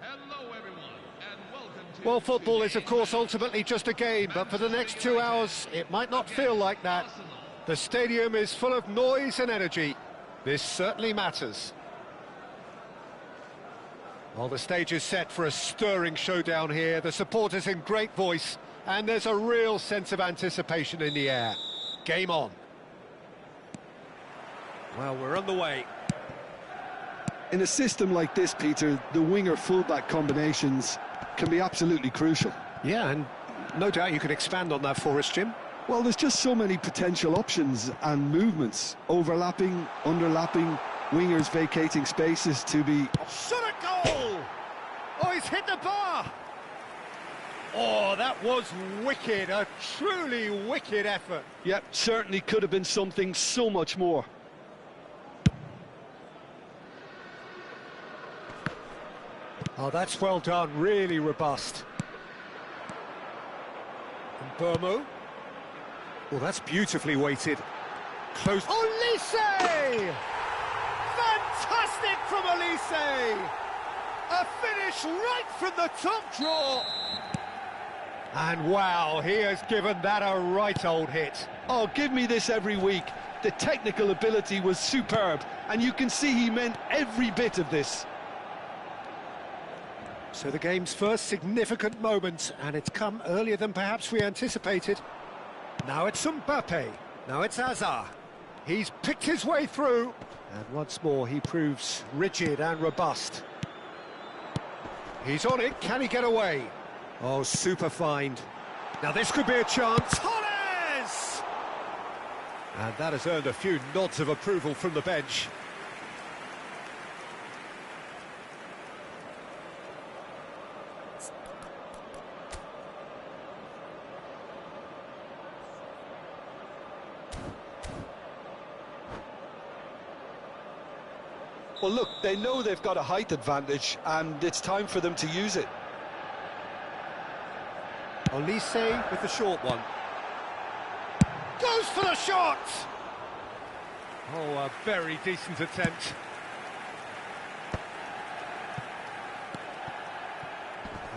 Hello everyone, and welcome to... Well, football is of course ultimately just a game, but for the next 2 hours it might not feel like that. Arsenal. The stadium is full of noise and energy. This certainly matters. Well, the stage is set for a stirring showdown here. The supporters in great voice, and there's a real sense of anticipation in the air. Game on. Well, we're on the way. In a system like this, Peter, the winger-fullback combinations can be absolutely crucial. Yeah, and no doubt you could expand on that for us, Jim. Well, there's just so many potential options and movements. Overlapping, underlapping, wingers vacating spaces to be... Shot a goal! Oh, he's hit the bar! Oh, that was wicked, a truly wicked effort. Yep, certainly could have been something so much more. Oh, that's well done, really robust. And Burmo. Well, that's beautifully weighted. Close. Olise! Fantastic from Olise! A finish right from the top draw. And wow, he has given that a right old hit. Oh, give me this every week. The technical ability was superb, and you can see he meant every bit of this. So the game's first significant moment, and it's come earlier than perhaps we anticipated. Now it's Mbappe, now it's Hazard. He's picked his way through, and once more he proves rigid and robust. He's on it, can he get away? Oh, super find. Now this could be a chance. Torres! And that has earned a few nods of approval from the bench. Well, look, they know they've got a height advantage, and it's time for them to use it. Olise with the short one. Goes for the shot! Oh, a very decent attempt.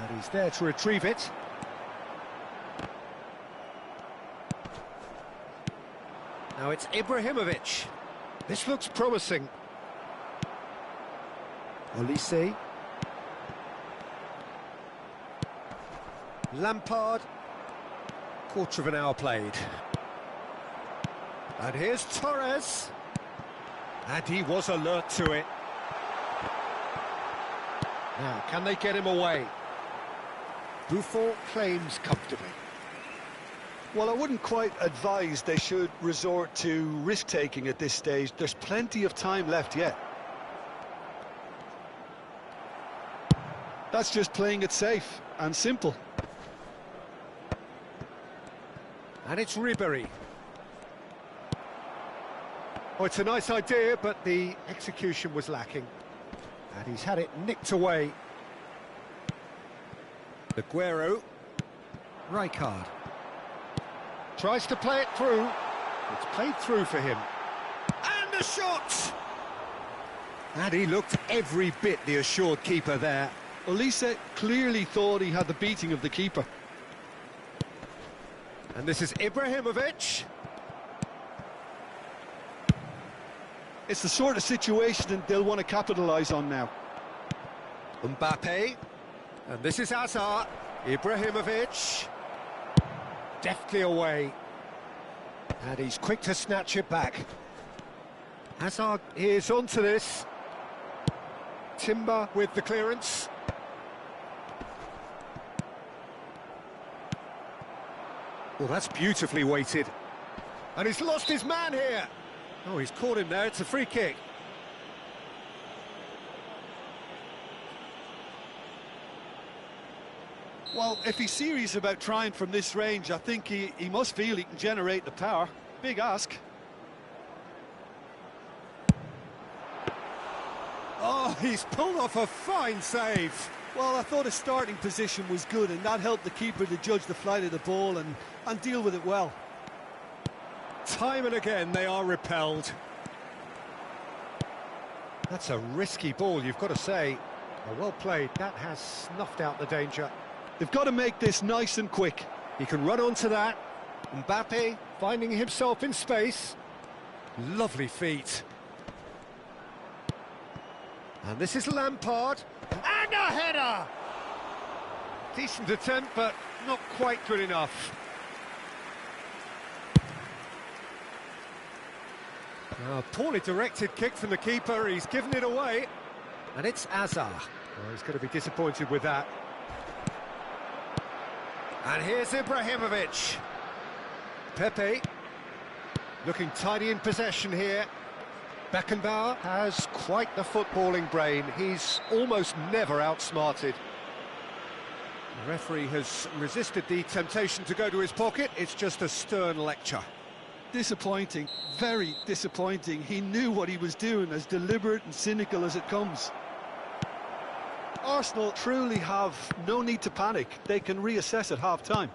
And he's there to retrieve it. Now it's Ibrahimovic. This looks promising. Olise. Lampard. Quarter of an hour played. And here's Torres. And he was alert to it. Now, can they get him away? Buffon claims comfortably. Well, I wouldn't quite advise they should resort to risk-taking at this stage. There's plenty of time left yet. That's just playing it safe and simple. And it's Ribéry. Oh, it's a nice idea, but the execution was lacking. And he's had it nicked away. Aguero. Rijkaard. Tries to play it through. It's played through for him. And a shot! And he looked every bit the assured keeper there. Olise clearly thought he had the beating of the keeper. And this is Ibrahimovic. It's the sort of situation that they'll want to capitalise on now. Mbappe. And this is Hazard. Ibrahimovic. Deftly away. And he's quick to snatch it back. Hazard is onto this. Timber with the clearance. Well, that's beautifully weighted. And he's lost his man here. Oh, he's caught him there. It's a free kick. Well, if he's serious about trying from this range, I think he must feel he can generate the power. Big ask. Oh, he's pulled off a fine save. Well, I thought his starting position was good, and that helped the keeper to judge the flight of the ball and deal with it well. Time and again, they are repelled. That's a risky ball, you've got to say. Well played. That has snuffed out the danger. They've got to make this nice and quick. He can run onto that. Mbappe finding himself in space. Lovely feet. And this is Lampard. And a header! Decent attempt, but not quite good enough. Now, a poorly directed kick from the keeper. He's given it away. And it's Hazard. Well, he's going to be disappointed with that. And here's Ibrahimovic. Pepe, looking tidy in possession here. Beckenbauer has quite the footballing brain. He's almost never outsmarted. The referee has resisted the temptation to go to his pocket. It's just a stern lecture. Disappointing, very disappointing. He knew what he was doing, as deliberate and cynical as it comes. Arsenal truly have no need to panic. They can reassess at half-time.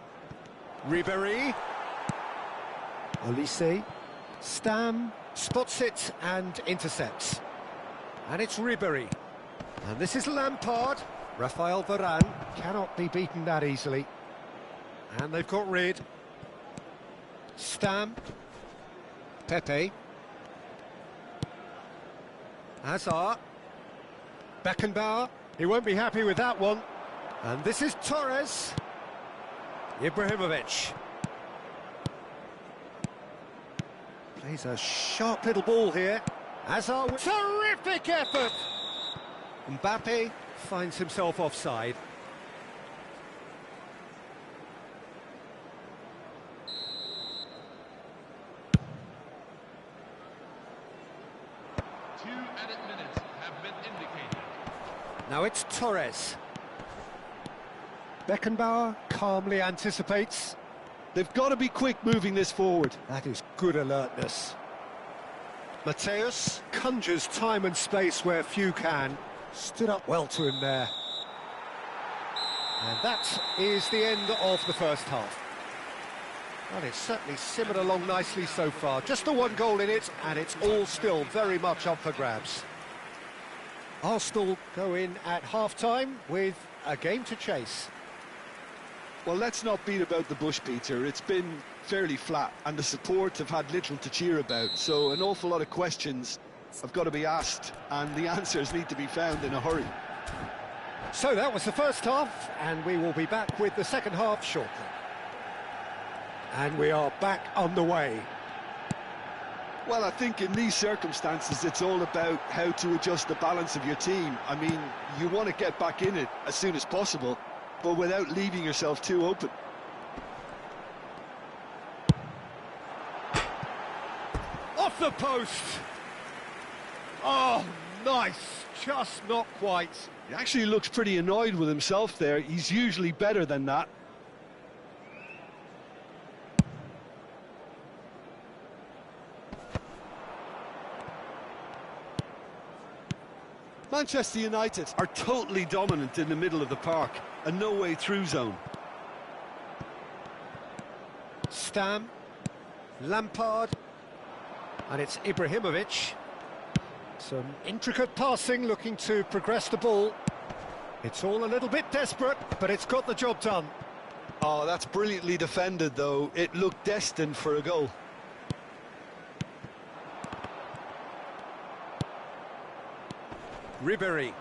Ribéry. Olise. Stam spots it and intercepts. And it's Ribéry. And this is Lampard. Rafael Varane cannot be beaten that easily. And they've got rid. Stam. Pepe. Hazard. Beckenbauer. He won't be happy with that one. And this is Torres. Ibrahimovic. Plays a sharp little ball here. Hazard with terrific effort. Mbappe finds himself offside. Two added minutes have been indicated. Now it's Torres. Beckenbauer calmly anticipates. They've got to be quick moving this forward. That is good alertness. Mateus conjures time and space where few can. Stood up well to him there. And that is the end of the first half. Well, it's certainly simmered along nicely so far. Just the one goal in it, and it's all still very much up for grabs. Arsenal go in at half-time with a game to chase. Well, let's not beat about the bush, Peter. It's been fairly flat, and the support have had little to cheer about. So an awful lot of questions have got to be asked, and the answers need to be found in a hurry. So that was the first half, and we will be back with the second half shortly. And we are back on the way. Well, I think in these circumstances, it's all about how to adjust the balance of your team. I mean, you want to get back in it as soon as possible, but without leaving yourself too open. Off the post! Oh, nice! Just not quite. He actually looks pretty annoyed with himself there. He's usually better than that. Manchester United are totally dominant in the middle of the park. A no-way through zone. Stam. Lampard. And it's Ibrahimovic. Some intricate passing, looking to progress the ball. It's all a little bit desperate, but it's got the job done. Oh, that's brilliantly defended, though. It looked destined for a goal. Ribéry.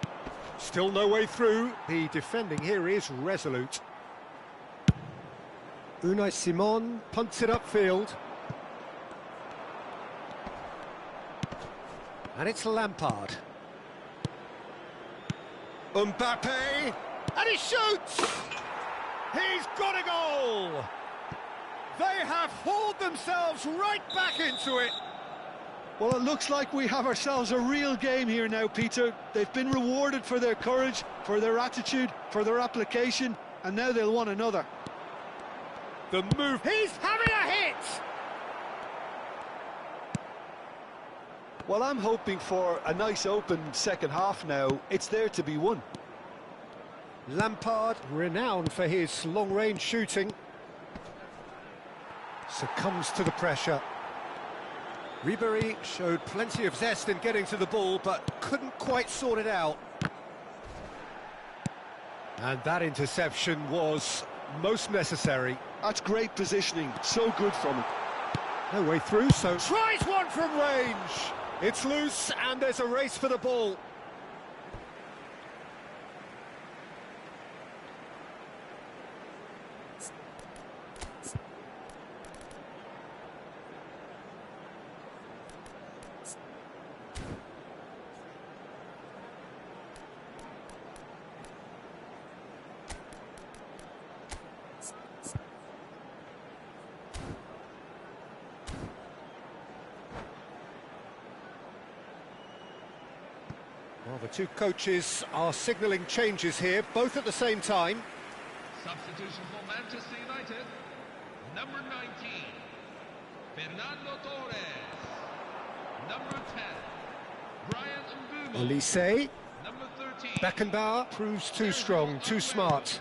Still no way through. The defending here is resolute. Unai Simon punts it upfield. And it's Lampard. Mbappe! And he shoots! He's got a goal! They have hauled themselves right back into it. Well, it looks like we have ourselves a real game here now, Peter. They've been rewarded for their courage, for their attitude, for their application, and now they'll want another. The move. He's having a hit! Well, I'm hoping for a nice open second half now. It's there to be won. Lampard, renowned for his long-range shooting, succumbs to the pressure. Ribéry showed plenty of zest in getting to the ball, but couldn't quite sort it out. And that interception was most necessary. That's great positioning, so good from him. No way through, so tries one from range. It's loose and there's a race for the ball. Well, the two coaches are signalling changes here, both at the same time. Substitution for Manchester United. Number 19, Fernando Torres. Number 10, Brian Mbumo. Olise. Number 13, Beckenbauer proves too strong, too smart.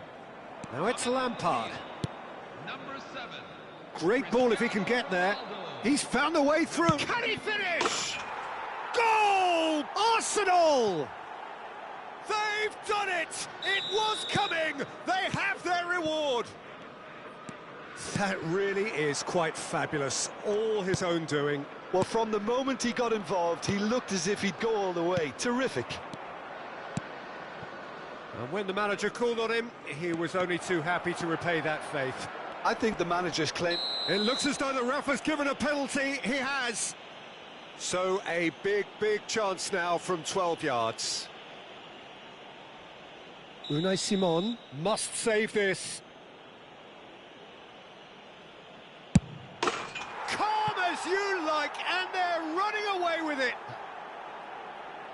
Now it's Lampard. number 7, Great ball if he can get there. He's found a way through. Can he finish? Goal! Arsenal! They've done it! It was coming! They have their reward! That really is quite fabulous. All his own doing. Well, from the moment he got involved, he looked as if he'd go all the way. Terrific. And when the manager called on him, he was only too happy to repay that faith. I think the manager's claim... It looks as though the ref has given a penalty. He has. So a big, big chance now from 12 yards. Unai Simon must save this. Calm as you like, and they're running away with it.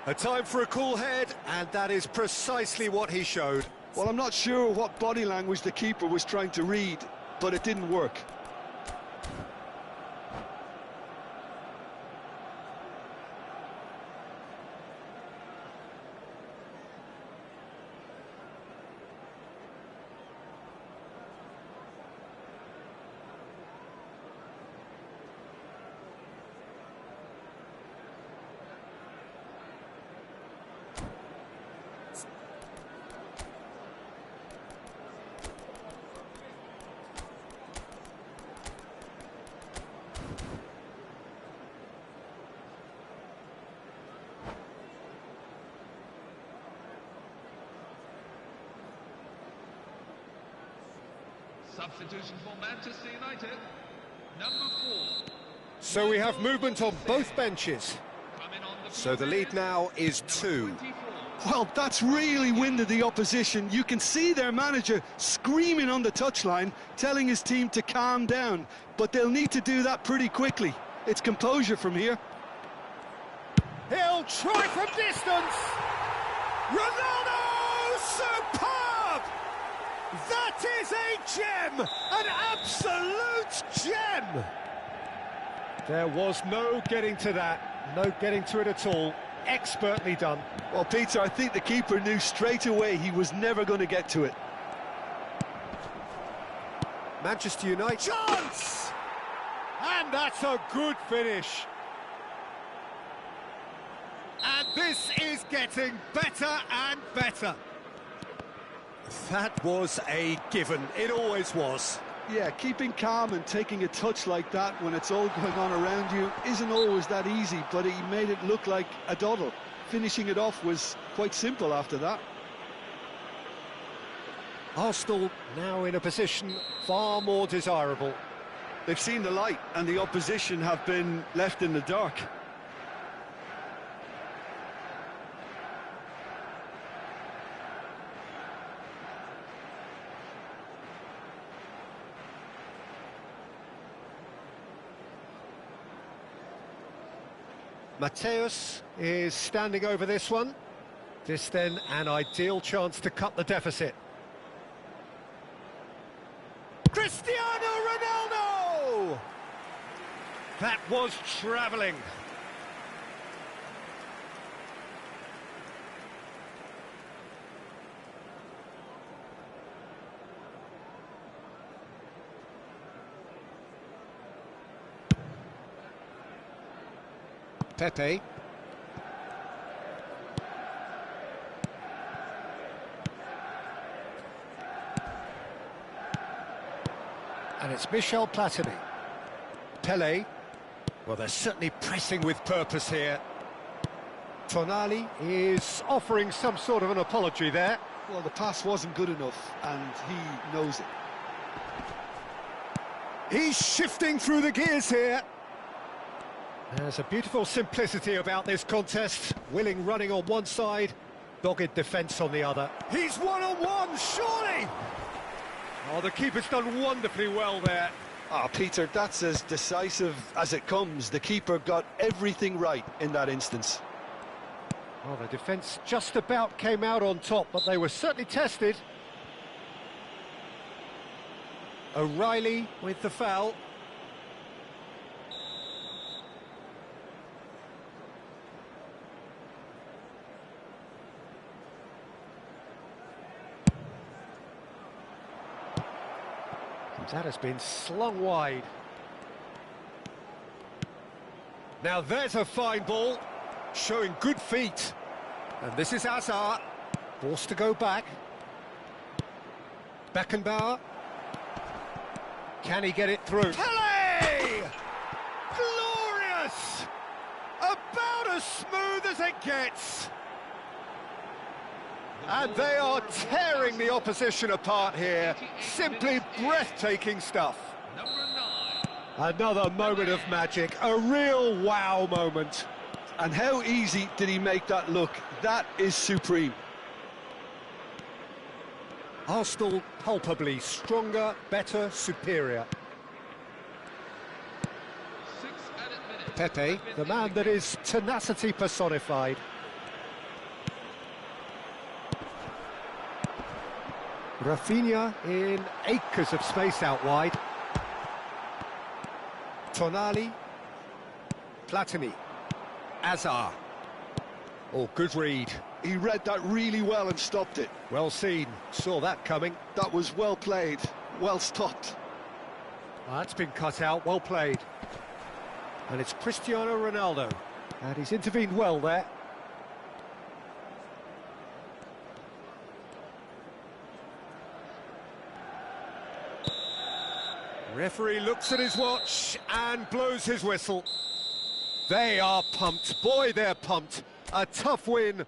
A time for a cool head, and that is precisely what he showed. Well, I'm not sure what body language the keeper was trying to read, but it didn't work. substitution for Manchester United. Number 4. So we have movement on both benches. Coming on the So the lead now is 2. 24. Well, that's really winded the opposition. You can see their manager screaming on the touchline, telling his team to calm down. But they'll need to do that pretty quickly. It's composure from here. He'll try from distance. Ronaldo! Superb! That is a gem! An absolute gem! There was no getting to that. No getting to it at all. Expertly done. Well, Peter, I think the keeper knew straight away he was never going to get to it. Manchester United. Chance! And that's a good finish. And this is getting better and better. That was a given. It always was. Yeah, keeping calm and taking a touch like that when it's all going on around you isn't always that easy, but he made it look like a doddle. Finishing it off was quite simple after that. Arsenal now in a position far more desirable. They've seen the light and the opposition have been left in the dark. Mateus is standing over this one. This then an ideal chance to cut the deficit. Cristiano Ronaldo! That was travelling. Pepe. And it's Michel Platini. Pele. Well, they're certainly pressing with purpose here. Tonali is offering some sort of an apology there. Well, the pass wasn't good enough, and he knows it. He's shifting through the gears here. There's a beautiful simplicity about this contest. Willing running on one side, dogged defence on the other. He's one-on-one, surely! Oh, the keeper's done wonderfully well there. Ah, Peter, that's as decisive as it comes. The keeper got everything right in that instance. Well, the defence just about came out on top, but they were certainly tested. O'Reilly with the foul. That has been slung wide. Now there's a fine ball, showing good feet. And this is Hazard, forced to go back. Beckenbauer. Can he get it through? Pele! Glorious! About as smooth as it gets. And they are tearing the opposition apart here. Simply breathtaking stuff. Number 9. Another moment of magic, a real wow moment. And how easy did he make that look? That is supreme. Arsenal palpably stronger, better, superior. 6 added minutes. Pepe, the man that is tenacity personified. Rafinha in acres of space out wide. Tonali. Platini. Hazard. Oh, good read. He read that really well and stopped it. Well seen. Saw that coming. That was well played, well stopped. Well, that's been cut out. Well played. And it's Cristiano Ronaldo. And he's intervened well there. Referee looks at his watch and blows his whistle. They are pumped. Boy, they're pumped. A tough win.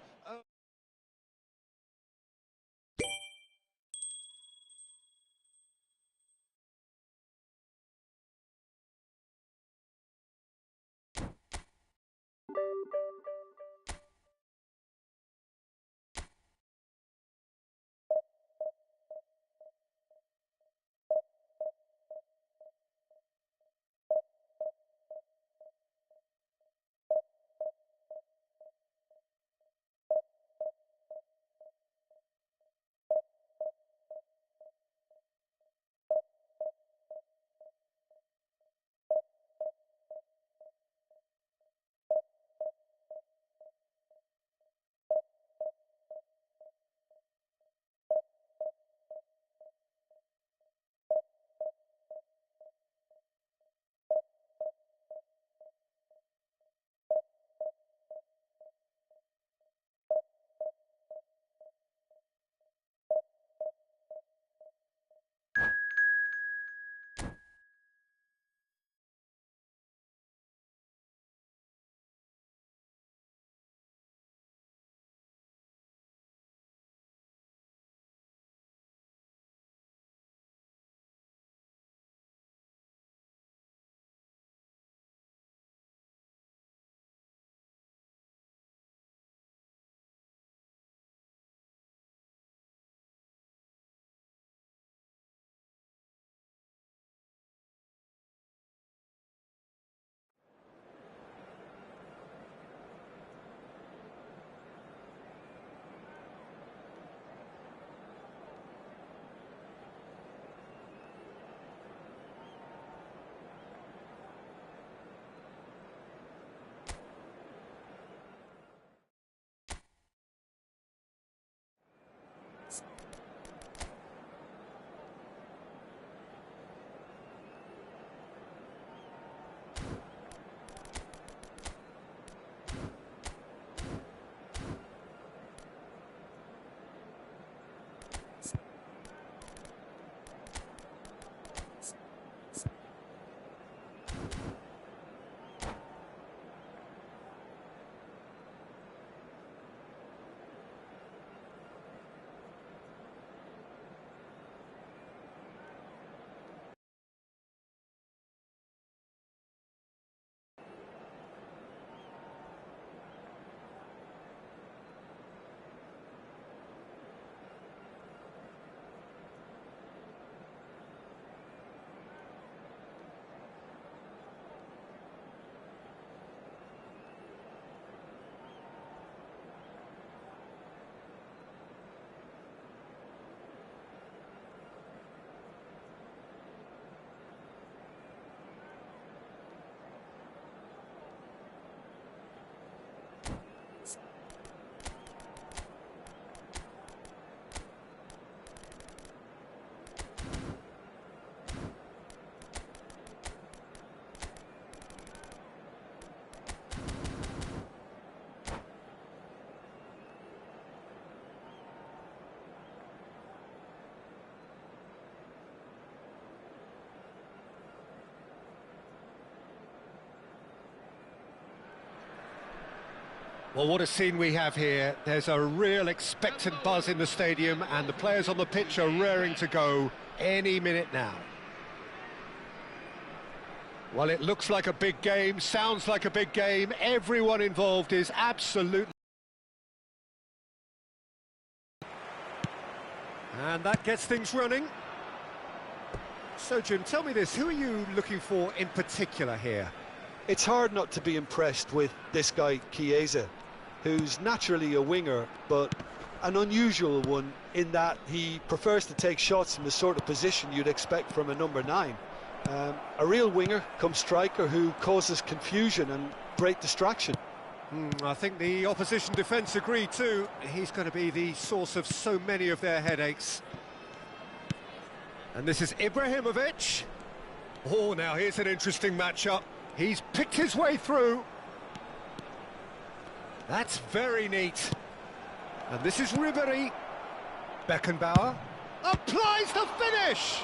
Well, what a scene we have here. There's a real expectant buzz in the stadium, and the players on the pitch are raring to go any minute now. Well, it looks like a big game, sounds like a big game. Everyone involved is absolutely... And that gets things running. So, Jim, tell me this, who are you looking for in particular here? It's hard not to be impressed with this guy, Chiesa, who's naturally a winger, but an unusual one in that he prefers to take shots in the sort of position you'd expect from a number 9. A real winger come striker who causes confusion and great distraction. I think the opposition defence agree too. He's going to be the source of so many of their headaches. And this is Ibrahimovic. Oh, now here's an interesting matchup. He's picked his way through. That's very neat. And this is Ribery. Beckenbauer applies the finish.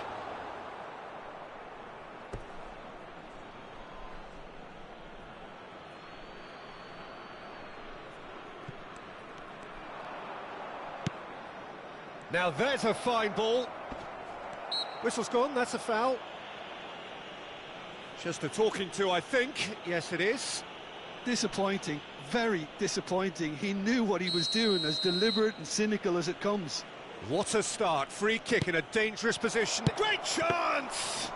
Now there's a fine ball. Whistle's gone, that's a foul. Just a talking to, I think. Yes, it is. Disappointing, very disappointing. He knew what he was doing, as deliberate and cynical as it comes. What a start, free kick in a dangerous position. Great chance!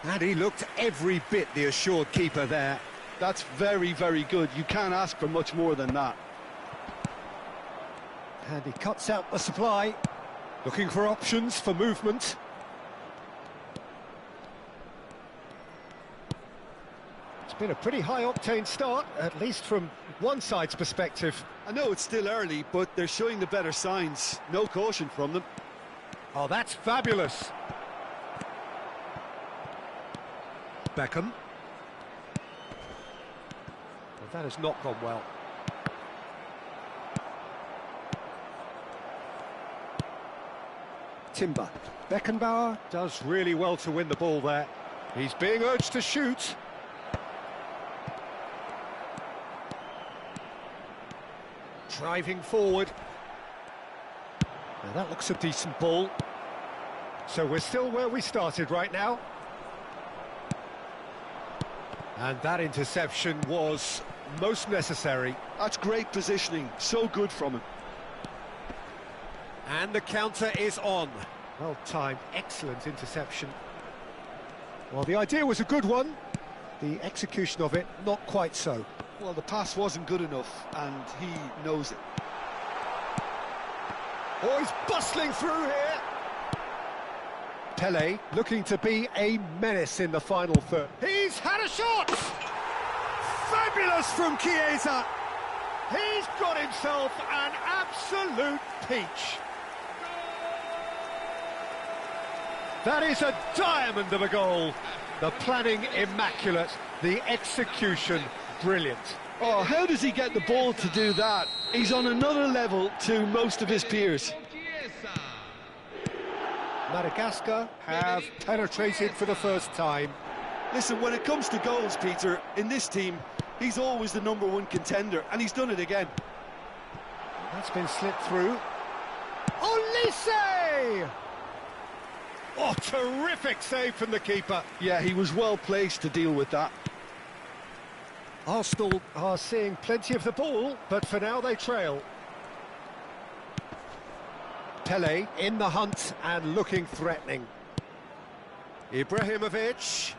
And he looked every bit the assured keeper there. That's very, very good. You can't ask for much more than that. And he cuts out the supply, looking for options for movement. It's been a pretty high-octane start, at least from one side's perspective. I know it's still early, but they're showing the better signs. No caution from them. Oh, that's fabulous. Beckham. Well, that has not gone well. Timber. Beckenbauer does really well to win the ball there. He's being urged to shoot. Driving forward. Now that looks a decent ball. So we're still where we started right now. And that interception was most necessary. That's great positioning, so good from him. And the counter is on. Well timed, excellent interception. Well, the idea was a good one. The execution of it, not quite so. Well, the pass wasn't good enough, and he knows it. Oh, he's bustling through here. Pele looking to be a menace in the final third. He's had a shot! Fabulous from Chiesa! He's got himself an absolute peach. That is a diamond of a goal. The planning immaculate, the execution brilliant. Oh, how does he get the ball to do that? He's on another level to most of his peers. Madagascar have penetrated for the first time. Listen, when it comes to goals, Peter, in this team, he's always the #1 contender, and he's done it again. That's been slipped through. Olise! Oh, terrific save from the keeper. Yeah, he was well placed to deal with that. Arsenal are seeing plenty of the ball, but for now they trail. Pele in the hunt and looking threatening. Ibrahimovic.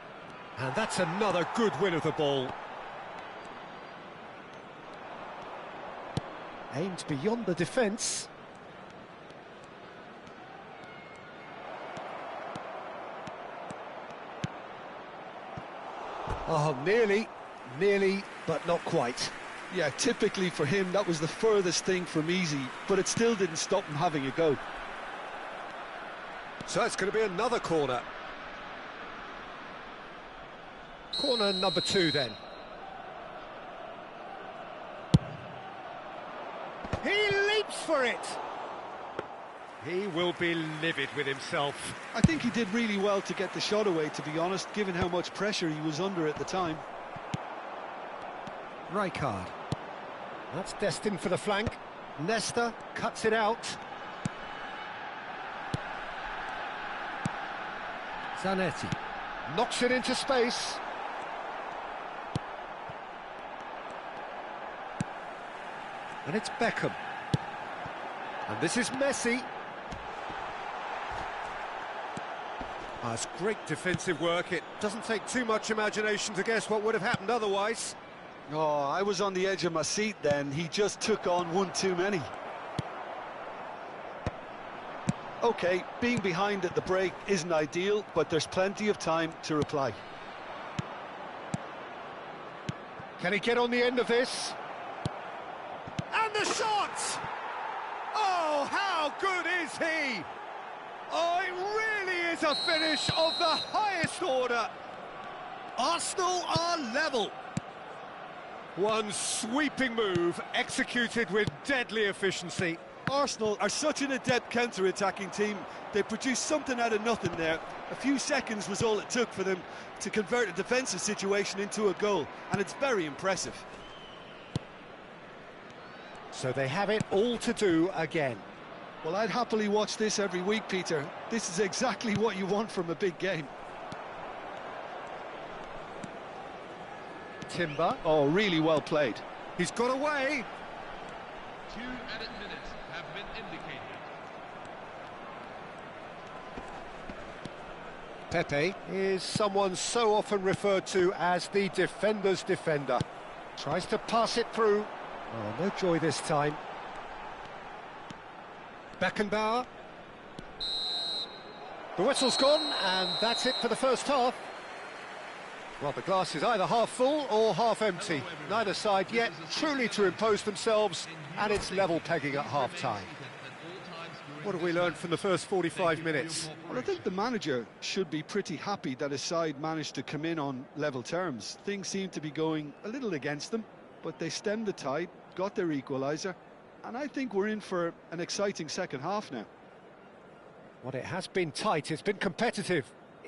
And that's another good win of the ball. Aimed beyond the defence. Oh, nearly, but not quite. Yeah, typically for him, that was the furthest thing from easy, but it still didn't stop him having a go. So it's going to be another corner. Corner number 2 then. He leaps for it! He will be livid with himself. I think he did really well to get the shot away, to be honest, given how much pressure he was under at the time. Rijkaard. That's destined for the flank. Nesta cuts it out. Zanetti knocks it into space. And it's Beckham. And this is Messi. That's great defensive work. It doesn't take too much imagination to guess what would have happened otherwise. Oh, I was on the edge of my seat then. He just took on one too many. OK, being behind at the break isn't ideal, but there's plenty of time to reply. Can he get on the end of this? And the shot! Oh, how good is he? Oh, it really is a finish of the highest order. Arsenal are level. One sweeping move executed with deadly efficiency. Arsenal are such an adept counter-attacking team. They produced something out of nothing there. A few seconds was all it took for them to convert a defensive situation into a goal, and it's very impressive. So they have it all to do again. Well, I'd happily watch this every week, Peter. This is exactly what you want from a big game. Timber. Oh, really well played. He's got away. 2 added minutes have been indicated. Pepe is someone so often referred to as the defender's defender. Tries to pass it through. Oh, no joy this time. Beckenbauer. The whistle's gone, and that's it for the first half. Well, the glass is either half full or half empty. Neither side yet truly to impose themselves, and it's level pegging at half-time. What have we learned from the first 45 minutes? Well, I think the manager should be pretty happy that his side managed to come in on level terms. Things seem to be going a little against them, but they stemmed the tide, got their equaliser, and I think we're in for an exciting second half now. Well, it has been tight, it's been competitive.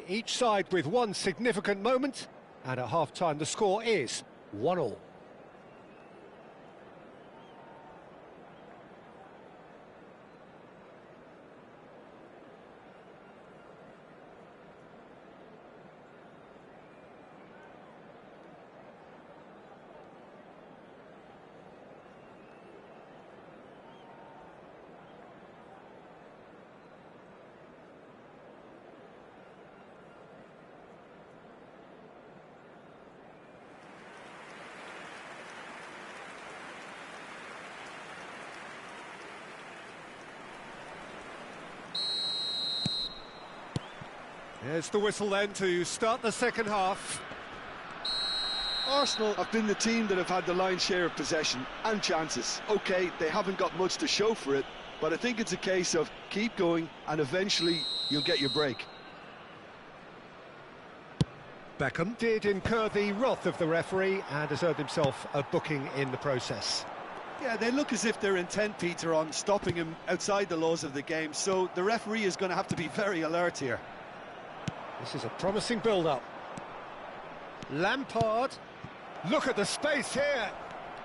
Each side with one significant moment, and at half-time the score is 1-1. There's the whistle then to start the second half. Arsenal have been the team that have had the lion's share of possession and chances. OK, they haven't got much to show for it, but I think it's a case of keep going and eventually you'll get your break. Beckham did incur the wrath of the referee and has earned himself a booking in the process. Yeah, they look as if they're intent, Peter, on stopping him outside the laws of the game, so the referee is going to have to be very alert here. This is a promising build-up. Lampard. Look at the space here.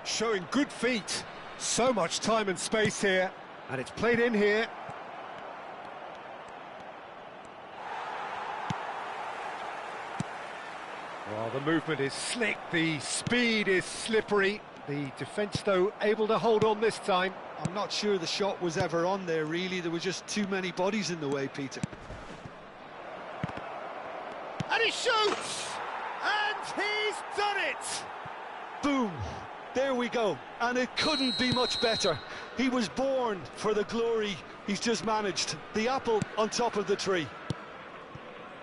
Showing good feet. So much time and space here. And it's played in here. Well, the movement is slick. The speed is slippery. The defence, though, able to hold on this time. I'm not sure the shot was ever on there, really. There were just too many bodies in the way, Peter. And he shoots! And he's done it! Boom! There we go. And it couldn't be much better. He was born for the glory he's just managed. The apple on top of the tree.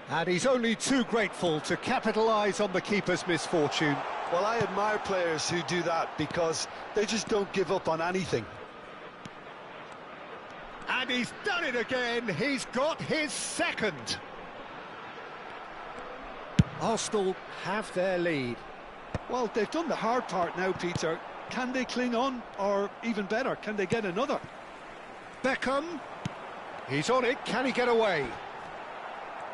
And he's only too grateful to capitalise on the keeper's misfortune. Well, I admire players who do that because they just don't give up on anything. And he's done it again. He's got his second. Arsenal have their lead. Well, they've done the hard part now, Peter. Can they cling on? Or even better, can they get another? Beckham. He's on it. Can he get away?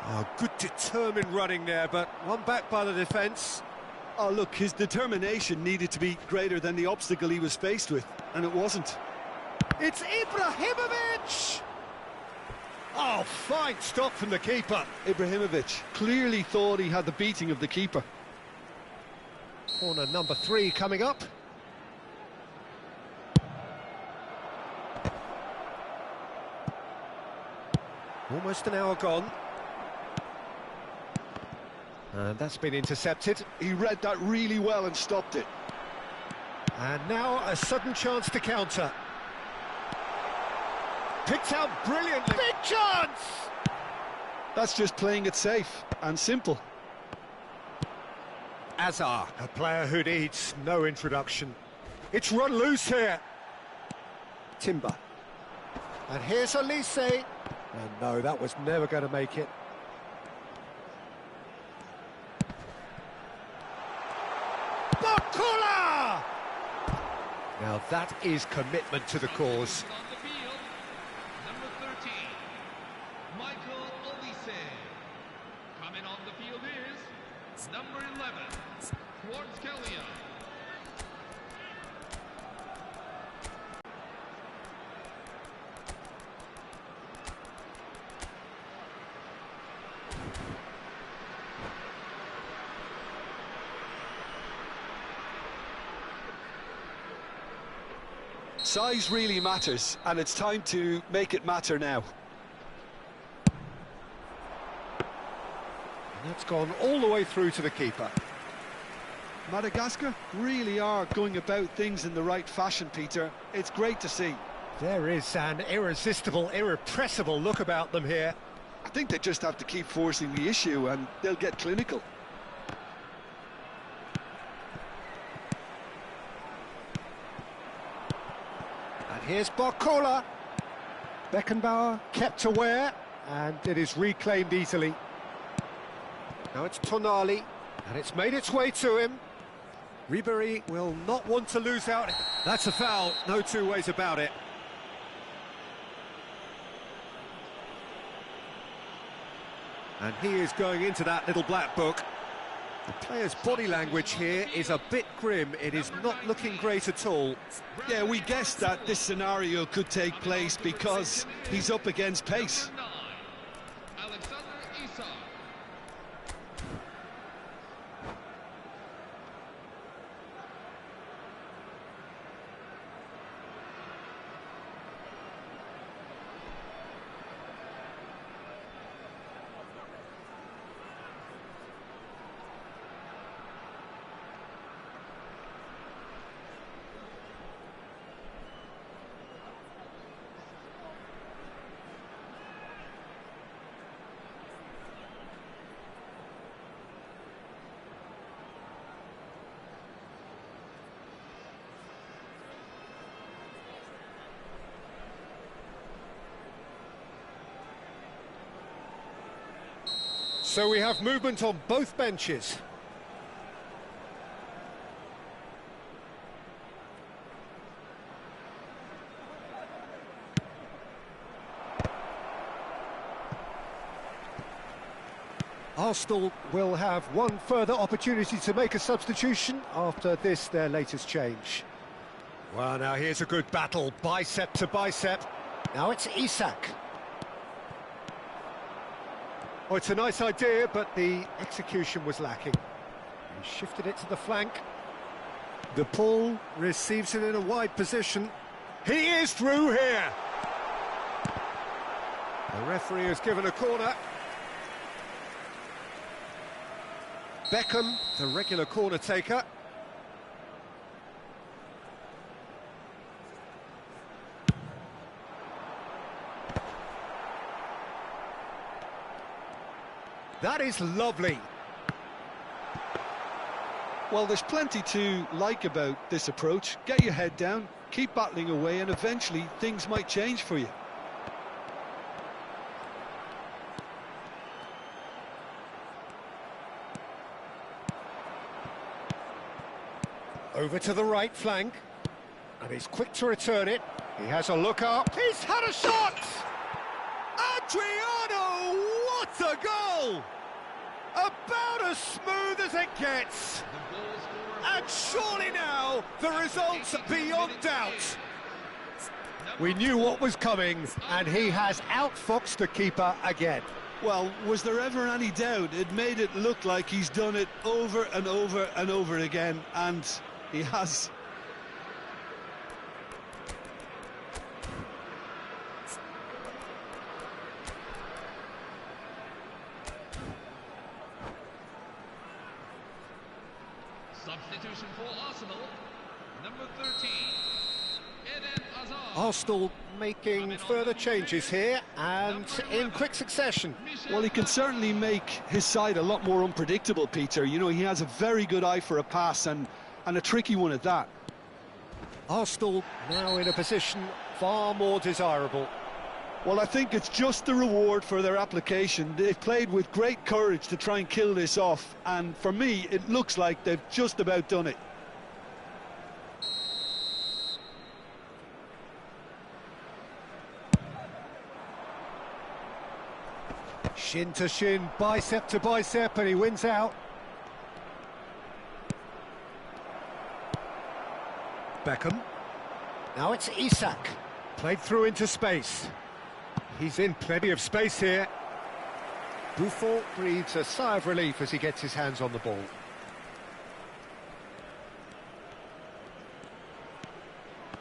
Oh, good determined running there, but one back by the defence. Oh, look, his determination needed to be greater than the obstacle he was faced with, and it wasn't. It's Ibrahimovic! Oh, fine stop from the keeper. Ibrahimovic clearly thought he had the beating of the keeper. Corner number 3 coming up. Almost an hour gone. And that's been intercepted. He read that really well and stopped it. And now a sudden chance to counter. Picked out brilliantly. Big chance! That's just playing it safe and simple. Azar, a player who needs no introduction. It's run loose here. Timber. And here's Elise. And no, that was never going to make it. Bakula! Now that is commitment to the cause. On the field, number 13, Michael Olise. Coming on the field is number 11, Schwartzkelia. Size really matters, and it's time to make it matter now. And that's gone all the way through to the keeper. Madagascar really are going about things in the right fashion, Peter. It's great to see. There is an irresistible, irrepressible look about them here. I think they just have to keep forcing the issue and they'll get clinical. And here's Bakula. Beckenbauer kept aware, and it is reclaimed easily. Now it's Tonali, and it's made its way to him. Ribéry will not want to lose out. That's a foul, no two ways about it. And he is going into that little black book. The player's body language here is a bit grim. It is not looking great at all. Yeah, we guessed that this scenario could take place because he's up against pace. Number 9, Alexander Isak. So we have movement on both benches. Arsenal will have one further opportunity to make a substitution after this, their latest change. Well, now here's a good battle, bicep to bicep. Now it's Isak. Oh, it's a nice idea, but the execution was lacking. He shifted it to the flank. De Paul receives it in a wide position. He is through here! The referee has given a corner. Beckham, the regular corner taker. That is lovely. Well, there's plenty to like about this approach. Get your head down, keep battling away, and eventually things might change for you. Over to the right flank. And he's quick to return it. He has a look up. He's had a shot! Adriano, what a goal! About as smooth as it gets. And surely now, the result's beyond doubt. We knew what was coming, and he has outfoxed the keeper again. Well, was there ever any doubt? It made it look like he's done it over and over and over again, and he has. Substitution for Arsenal, number 13, Eden Hazard. Arsenal making further changes here, and in quick succession. Well, he can certainly make his side a lot more unpredictable, Peter. You know, he has a very good eye for a pass, and a tricky one at that. Arsenal now in a position far more desirable. Well, I think it's just the reward for their application. They've played with great courage to try and kill this off, and for me, it looks like they've just about done it. Shin to shin, bicep to bicep, and he wins out. Beckham. Now it's Isak. Played through into space. He's in plenty of space here. Buffon breathes a sigh of relief as he gets his hands on the ball.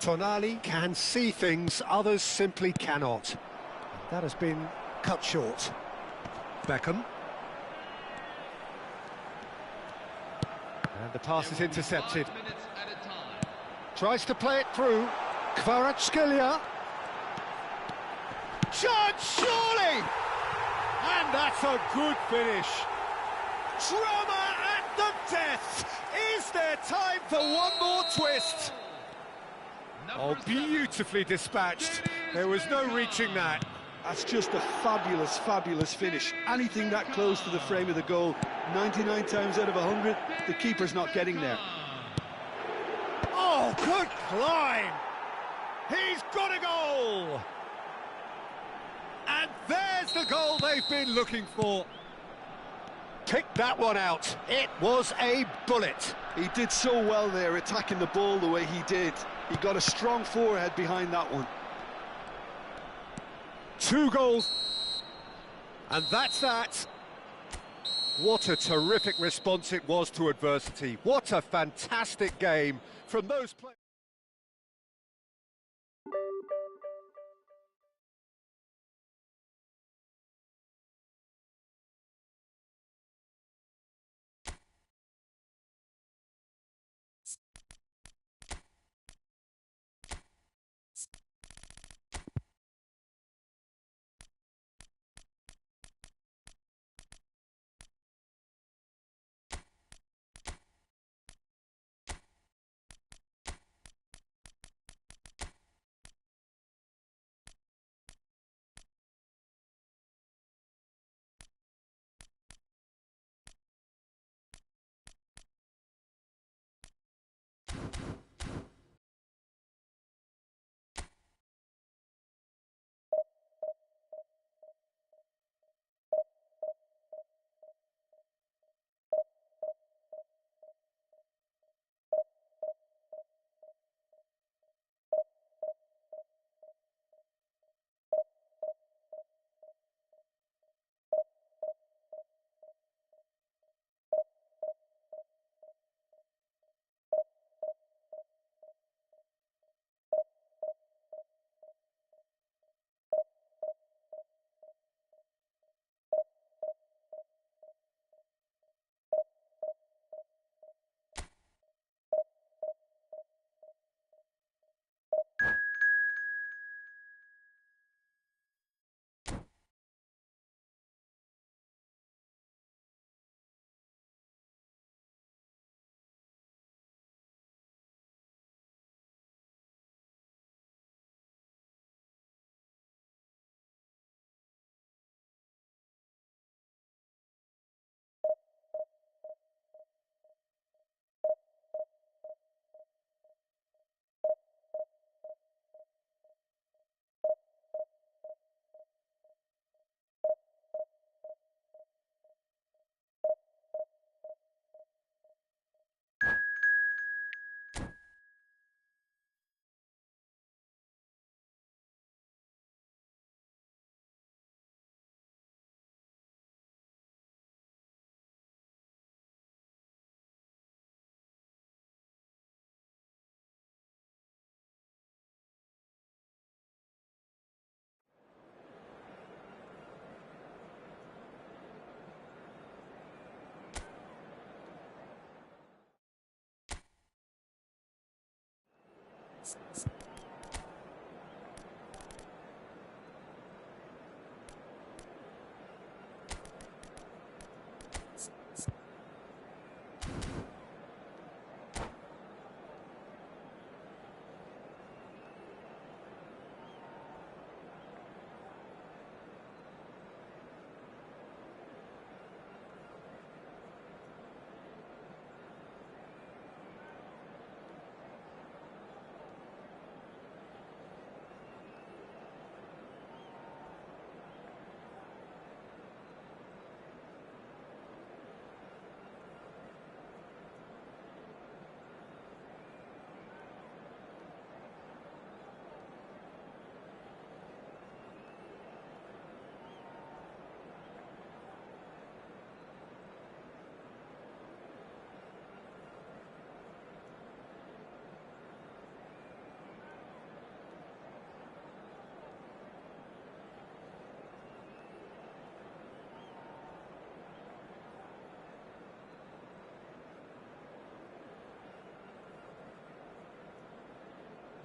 Tonali can see things others simply cannot. That has been cut short. Beckham. And the pass is intercepted. Tries to play it through. Kvaratskhelia. Chance, surely! And that's a good finish. Drama at the death. Is there time for one more twist? Oh, beautifully dispatched. There was no reaching that. That's just a fabulous, fabulous finish. Anything that close to the frame of the goal, 99 times out of 100, the keeper's not getting there. Oh, good climb! He's got a goal! And there's the goal they've been looking for. Pick that one out. It was a bullet. He did so well there, attacking the ball the way he did. He got a strong forehead behind that one. 2 goals. And that's that. What a terrific response it was to adversity. What a fantastic game from those players.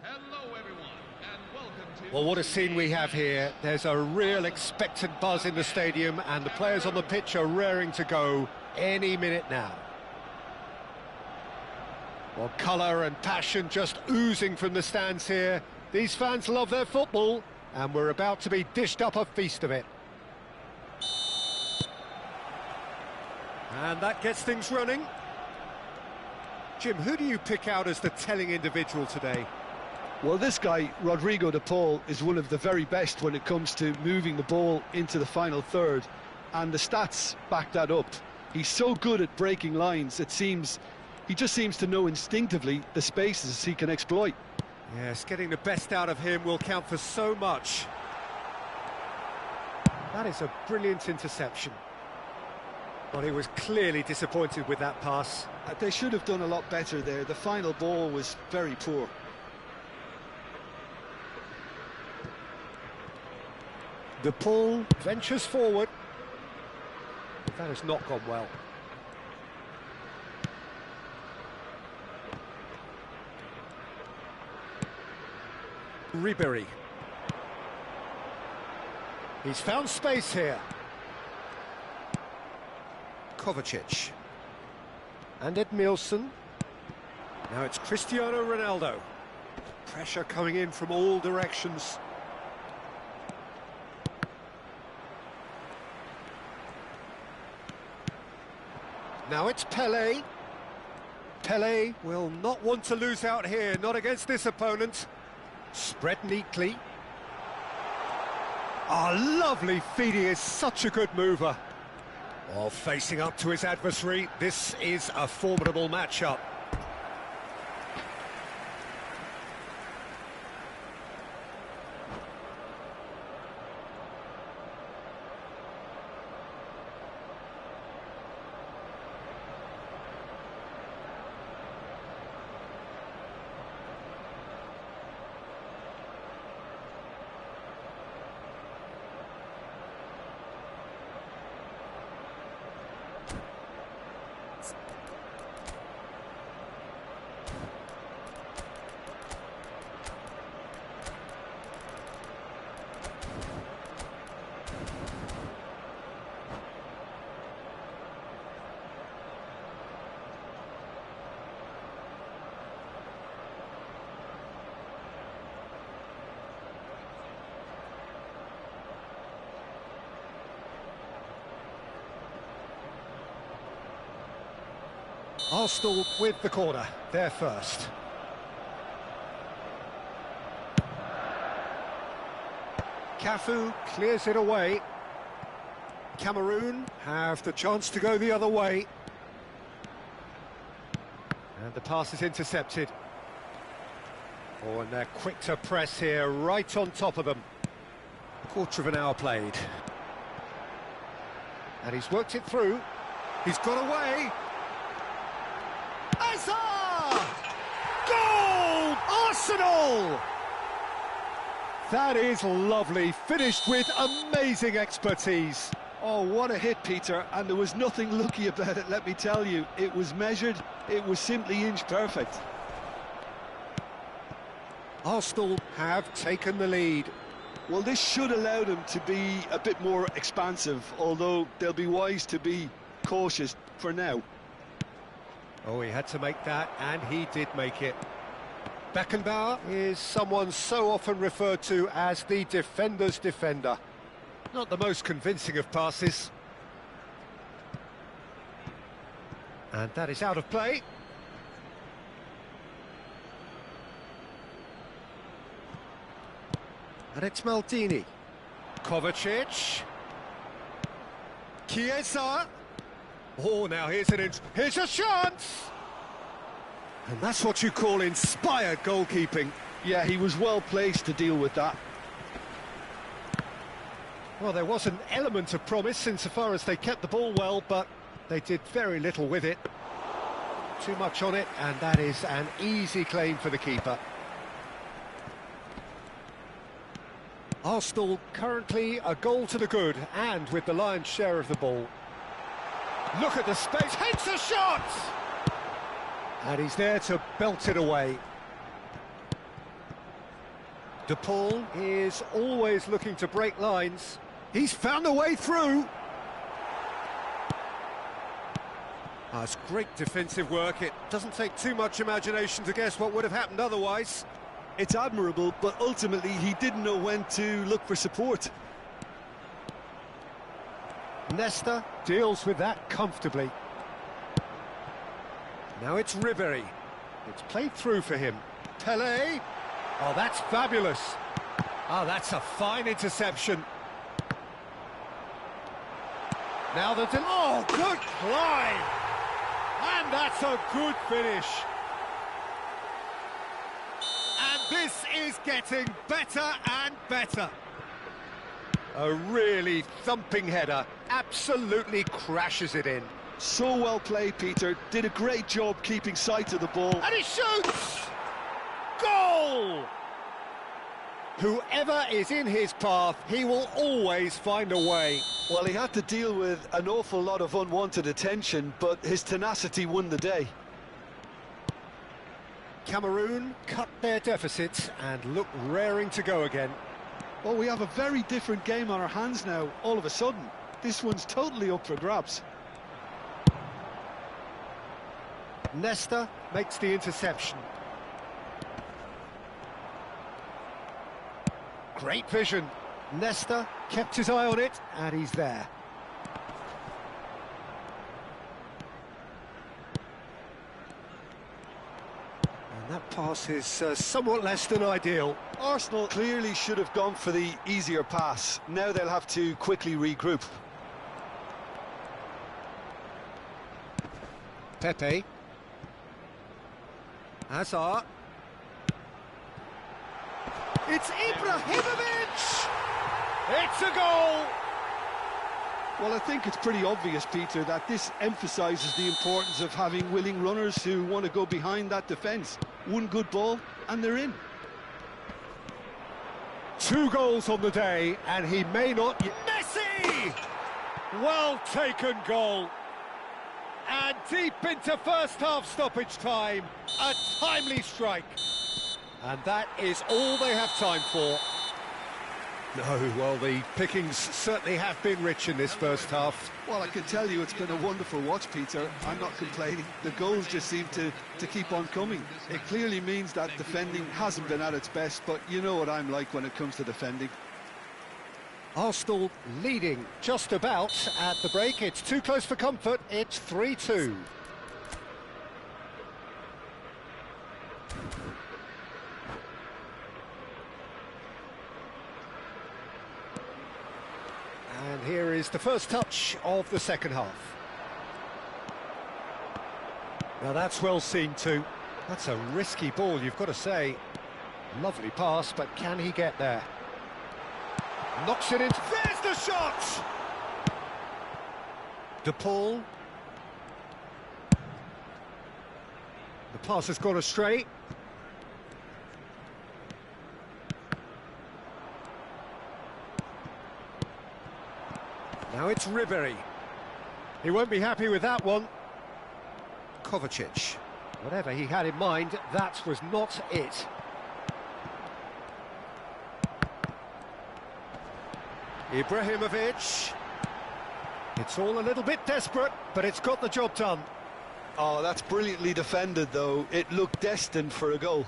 Hello everyone, and welcome to... Well, what a scene we have here. There's a real expectant buzz in the stadium, and the players on the pitch are raring to go any minute now. Well, colour and passion just oozing from the stands here. These fans love their football, and we're about to be dished up a feast of it. And that gets things running. Jim, who do you pick out as the telling individual today? Well, this guy, Rodrigo de Paul, is one of the very best when it comes to moving the ball into the final third, and the stats back that up. He's so good at breaking lines, it seems he just seems to know instinctively the spaces he can exploit. Yes, getting the best out of him will count for so much. That is a brilliant interception. But he was clearly disappointed with that pass. They should have done a lot better there. The final ball was very poor. De Paul ventures forward. That has not gone well. Ribery. He's found space here. Kovacic. And Edmilson. Now it's Cristiano Ronaldo. Pressure coming in from all directions. Now it's Pelé. Pelé will not want to lose out here, not against this opponent. Spread neatly. Oh, lovely feed, he is such a good mover. While facing up to his adversary, this is a formidable matchup. Arsenal with the corner, there first. Cafu clears it away. Cameroon have the chance to go the other way. And the pass is intercepted. Oh, and they're quick to press here, right on top of them. Quarter of an hour played. And he's worked it through. He's got away. Hazard! Goal! Arsenal! That is lovely, finished with amazing expertise. Oh, what a hit, Peter, and there was nothing lucky about it, let me tell you. It was measured, it was simply inch perfect. Arsenal have taken the lead. Well, this should allow them to be a bit more expansive, although they'll be wise to be cautious for now. Oh, he had to make that, and he did make it. Beckenbauer is someone so often referred to as the defender's defender. Not the most convincing of passes. And that is out of play. And it's Maldini. Kovacic. Chiesa. Oh, now here's a chance! And that's what you call inspired goalkeeping. Yeah, he was well placed to deal with that. Well, there was an element of promise insofar as they kept the ball well, but they did very little with it. Too much on it, and that is an easy claim for the keeper. Arsenal currently a goal to the good, and with the lion's share of the ball. Look at the space, hits a shot! And he's there to belt it away. De Paul is always looking to break lines. He's found a way through. That's great defensive work. It doesn't take too much imagination to guess what would have happened otherwise. It's admirable, but ultimately he didn't know when to look for support. Nesta deals with that comfortably. Now it's Ribery. It's played through for him. Pelé. Oh, that's fabulous. Oh, that's a fine interception. Now oh, good climb. And that's a good finish. And this is getting better and better. A really thumping header, absolutely crashes it in. So well played, Peter. Did a great job keeping sight of the ball. And he shoots! Goal! Whoever is in his path, he will always find a way. Well, he had to deal with an awful lot of unwanted attention, but his tenacity won the day. Cameroon cut their deficits and look raring to go again. Well, we have a very different game on our hands now, all of a sudden. This one's totally up for grabs. Nesta makes the interception. Great vision. Nesta kept his eye on it, and he's there. And that pass is somewhat less than ideal. Arsenal clearly should have gone for the easier pass. Now they'll have to quickly regroup. Pepe. Hazard. It's Ibrahimovic! It's a goal! Well, I think it's pretty obvious, Peter, that this emphasises the importance of having willing runners who want to go behind that defence. One good ball, and they're in. 2 goals on the day, and he may not... Messi! Well taken goal. And deep into first-half stoppage time, a timely strike. And that is all they have time for. No, well, the pickings certainly have been rich in this first half. Well, I can tell you it's been a wonderful watch, Peter. I'm not complaining. The goals just seem to keep on coming. It clearly means that defending hasn't been at its best, but you know what I'm like when it comes to defending. Arsenal leading just about at the break. It's too close for comfort. It's 3-2. And here is the first touch of the second half. Now that's well seen too. That's a risky ball, you've got to say. Lovely pass, but can he get there? Knocks it in. There's the shot! De Paul. The pass has gone astray. Now it's Ribery. He won't be happy with that one. Kovacic. Whatever he had in mind, that was not it. Ibrahimovic. It's all a little bit desperate, but it's got the job done. Oh, that's brilliantly defended, though. It looked destined for a goal.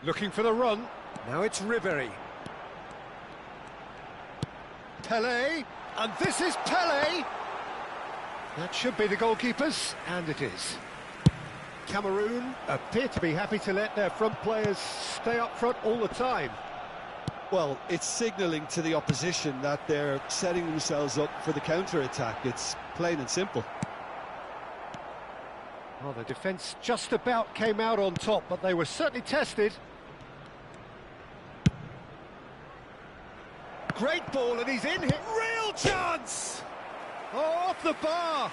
Looking for the run. Now it's Ribery. Pele, and this is Pele. That should be the goalkeepers, and it is. Cameroon appear to be happy to let their front players stay up front all the time. Well, it's signalling to the opposition that they're setting themselves up for the counter-attack. It's plain and simple. Well, the defence just about came out on top, but they were certainly tested. Great ball, and he's in here. Real chance! Oh, off the bar!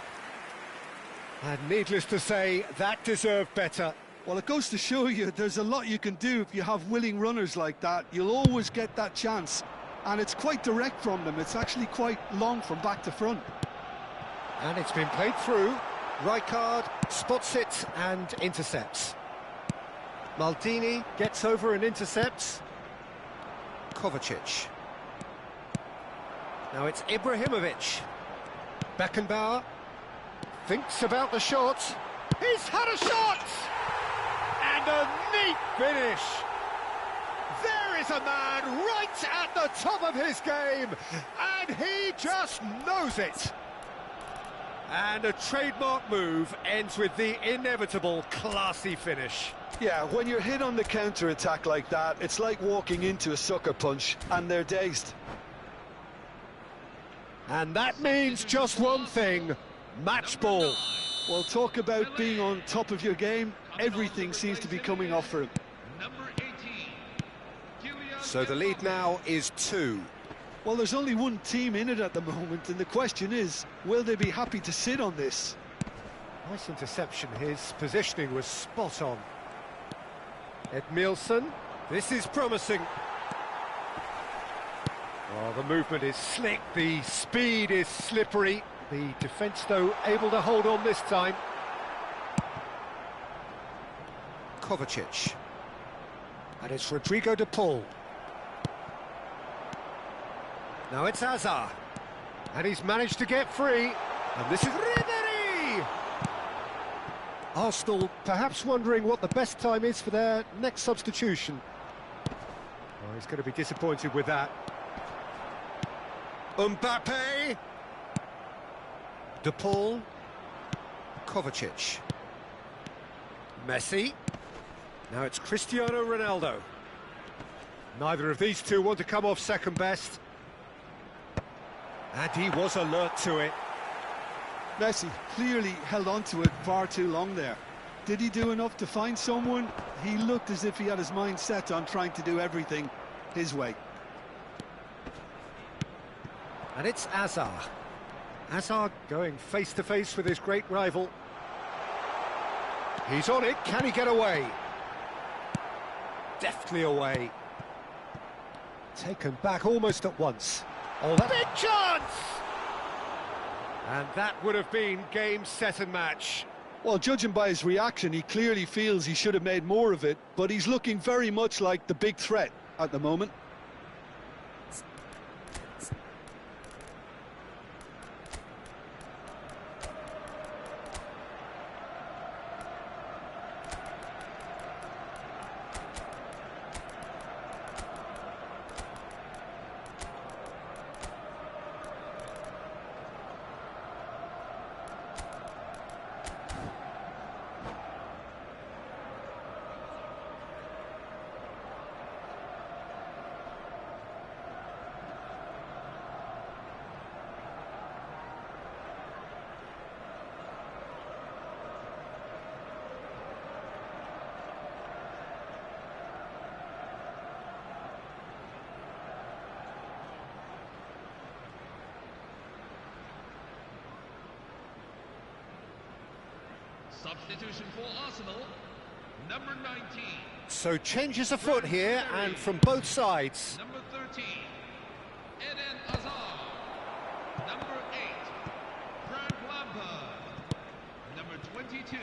And needless to say, that deserved better. Well, it goes to show you there's a lot you can do if you have willing runners like that. You'll always get that chance. And it's quite direct from them. It's actually quite long from back to front. And it's been played through. Rijkaard spots it and intercepts. Maldini gets over and intercepts. Kovacic. Now it's Ibrahimovic. Beckenbauer thinks about the shot. He's had a shot! And a neat finish. There is a man right at the top of his game, and he just knows it. And a trademark move ends with the inevitable classy finish. Yeah, when you're hit on the counter-attack like that, it's like walking into a sucker punch, and they're dazed. And that means just one thing, match ball. Well, talk about being on top of your game. Everything seems to be coming off for him. Number 18. So the lead now is 2. Well, there's only one team in it at the moment, and the question is, will they be happy to sit on this? Nice interception, his positioning was spot on. Edmilson, this is promising. Oh, the movement is slick, the speed is slippery. The defence, though, able to hold on this time. Kovacic. And it's Rodrigo de Paul. Now it's Hazard. And he's managed to get free. And this is Ribery! Arsenal perhaps wondering what the best time is for their next substitution. Oh, he's going to be disappointed with that. Mbappe. De Paul. Kovacic. Messi. Now it's Cristiano Ronaldo. Neither of these two want to come off second best. And he was alert to it. Messi clearly held on to it far too long there. Did he do enough to find someone? He looked as if he had his mind set on trying to do everything his way. And it's Hazard. Hazard going face-to-face with his great rival. He's on it, can he get away? Deftly away. Taken back almost at once. Oh, that big chance! And that would have been game, set and match. Well, judging by his reaction, he clearly feels he should have made more of it, but he's looking very much like the big threat at the moment. Substitution for Arsenal, number 19. So changes afoot here, and from both sides. Number 13, Eden Hazard. Number 8, Frank Lampard. Number 22,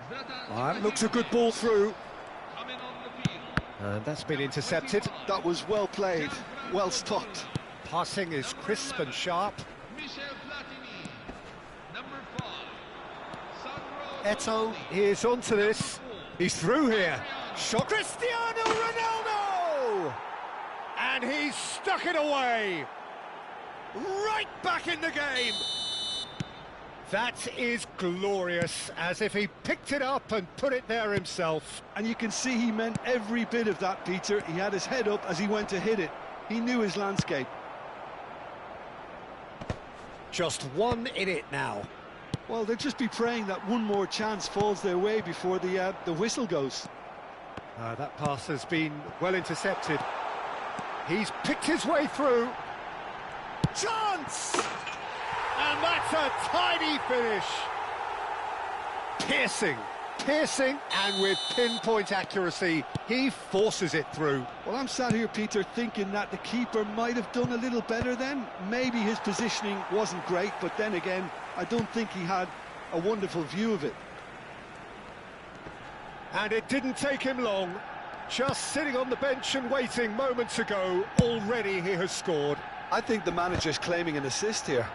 Zlatan That looks a good ball through. coming on the field. And that's been intercepted. That was well played, well stopped. Passing is crisp and sharp. Michel Platini. Number 5. Sandro Eto is onto this. He's through here. Shot. Cristiano Ronaldo! And he's stuck it away. Right back in the game. That is glorious, as if he picked it up and put it there himself. And you can see he meant every bit of that, Peter. He had his head up as he went to hit it. He knew his landscape. Just one in it now. Well, they'll just be praying that one more chance falls their way before the whistle goes. That pass has been well intercepted. He's picked his way through. Chance! And that's a tidy finish. Piercing, and with pinpoint accuracy, he forces it through. Well, I'm sat here, Peter, thinking that the keeper might have done a little better then. Maybe his positioning wasn't great, but then again, I don't think he had a wonderful view of it. And it didn't take him long. Just sitting on the bench and waiting moments ago, already he has scored. I think the manager's claiming an assist here.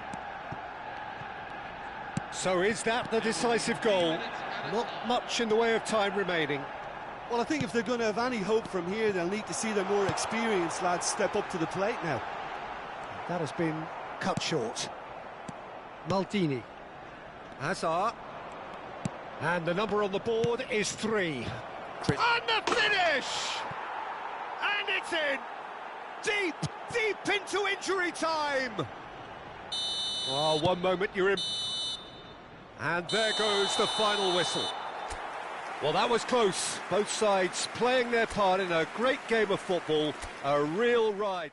So is that the decisive goal? Not much in the way of time remaining. Well, I think if they're going to have any hope from here, they'll need to see their more experienced lads step up to the plate now. That has been cut short. Maldini. Hazard. And the number on the board is 3. And the finish! And it's in! Deep into injury time! Oh, one moment you're in. And there goes the final whistle. Well, that was close. Both sides playing their part in a great game of football. A real ride.